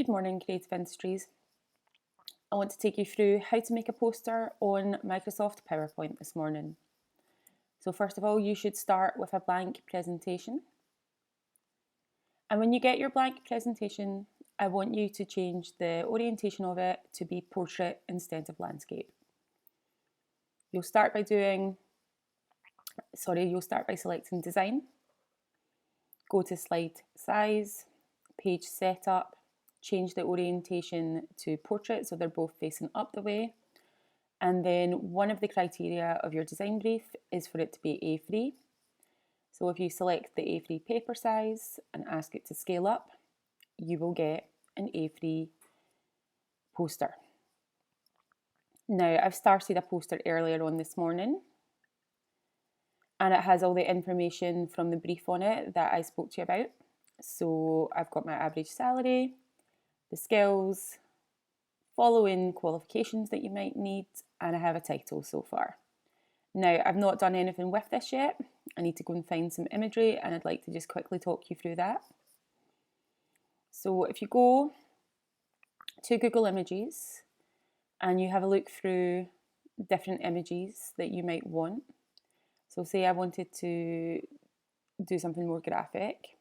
Good morning, Creative Industries. I want to take you through how to make a poster on Microsoft PowerPoint this morning. So first of all, you should start with a blank presentation. And when you get your blank presentation, I want you to change the orientation of it to be portrait instead of landscape. You'll start by selecting design, go to slide size, page setup, change the orientation to portrait so they're both facing up the way. And then one of the criteria of your design brief is for it to be A3. So if you select the A3 paper size and ask it to scale up, you will get an A3 poster. Now, I've started a poster earlier on this morning, and it has all the information from the brief on it that I spoke to you about. So I've got my average salary, the skills, following qualifications that you might need, and I have a title so far. Now, I've not done anything with this yet. I need to go and find some imagery, and I'd like to just quickly talk you through that. So if you go to Google Images and you have a look through different images that you might want. So say I wanted to do something more graphic.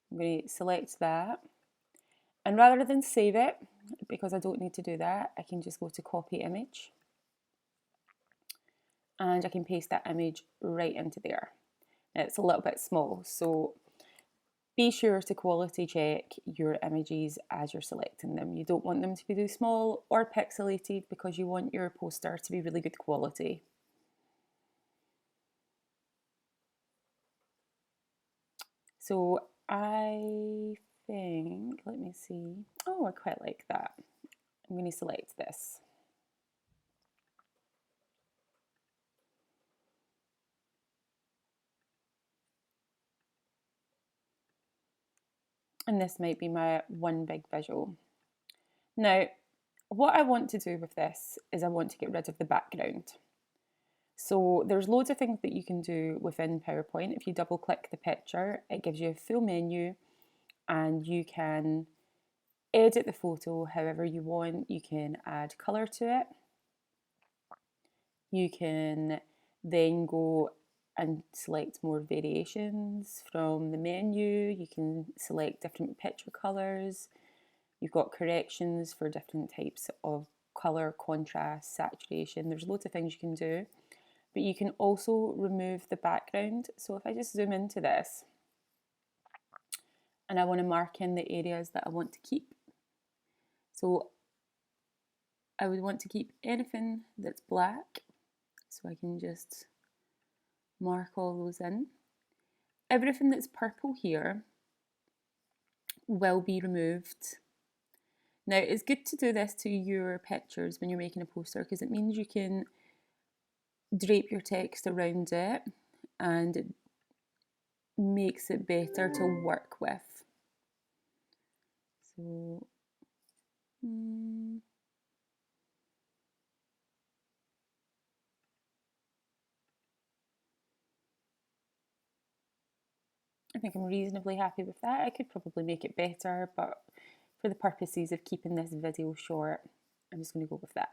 I'm going to select that. And rather than save it, because I don't need to do that, I can just go to copy image. And I can paste that image right into there. Now, it's a little bit small, so be sure to quality check your images as you're selecting them. You don't want them to be too small or pixelated because you want your poster to be really good quality. So I think, let me see. Oh, I quite like that. I'm going to select this. And this might be my one big visual. Now, what I want to do with this is I want to get rid of the background. So there's loads of things that you can do within PowerPoint. If you double click the picture, it gives you a full menu and you can edit the photo however you want. You can add colour to it. You can then go and select more variations from the menu. You can select different picture colours. You've got corrections for different types of colour, contrast, saturation. There's loads of things you can do. But you can also remove the background. So if I just zoom into this and I want to mark in the areas that I want to keep. So I would want to keep anything that's black. So I can just mark all those in. Everything that's purple here will be removed. Now, it's good to do this to your pictures when you're making a poster because it means you can drape your text around it and it makes it better to work with. So, I think I'm reasonably happy with that. I could probably make it better, but for the purposes of keeping this video short, I'm just going to go with that.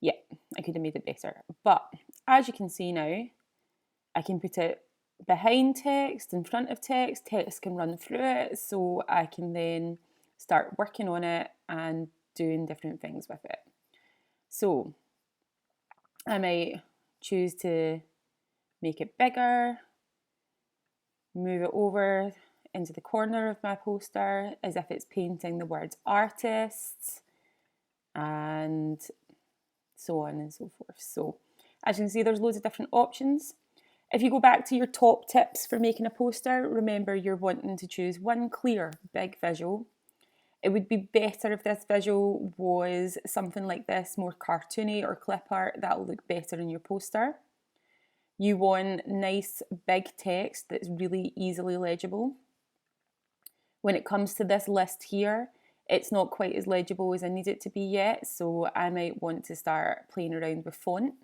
Yeah, I could have made it better. But as you can see now, I can put it behind text, in front of text, text can run through it, so I can then start working on it and doing different things with it. So I might choose to make it bigger, move it over into the corner of my poster as if it's painting the words artists, and so on and so forth. So as you can see, there's loads of different options. If you go back to your top tips for making a poster, remember you're wanting to choose one clear, big visual. It would be better if this visual was something like this, more cartoony or clip art. That'll look better in your poster. You want nice big text that's really easily legible. When it comes to this list here, it's not quite as legible as I need it to be yet, so I might want to start playing around with font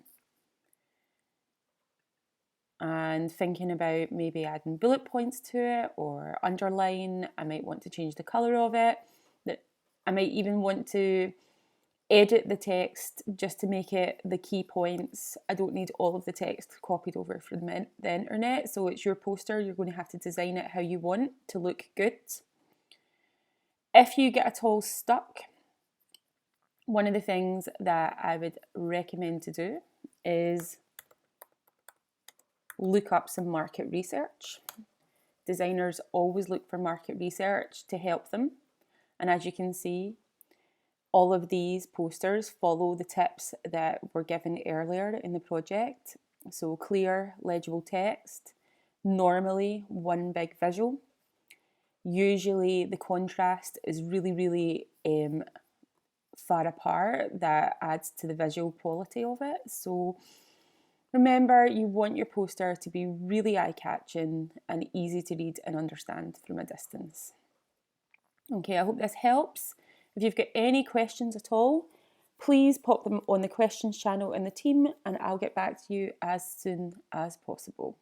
and thinking about maybe adding bullet points to it or underline. I might want to change the colour of it. I might even want to edit the text just to make it the key points. I don't need all of the text copied over from the internet. So it's your poster. You're going to have to design it how you want to look good. If you get at all stuck, one of the things that I would recommend to do is look up some market research. Designers always look for market research to help them. And as you can see, all of these posters follow the tips that were given earlier in the project. So clear, legible text, normally one big visual. Usually the contrast is really far apart. That adds to the visual quality of it. So remember, you want your poster to be really eye-catching and easy to read and understand from a distance. Okay, I hope this helps. If you've got any questions at all, please pop them on the questions channel in the team and I'll get back to you as soon as possible.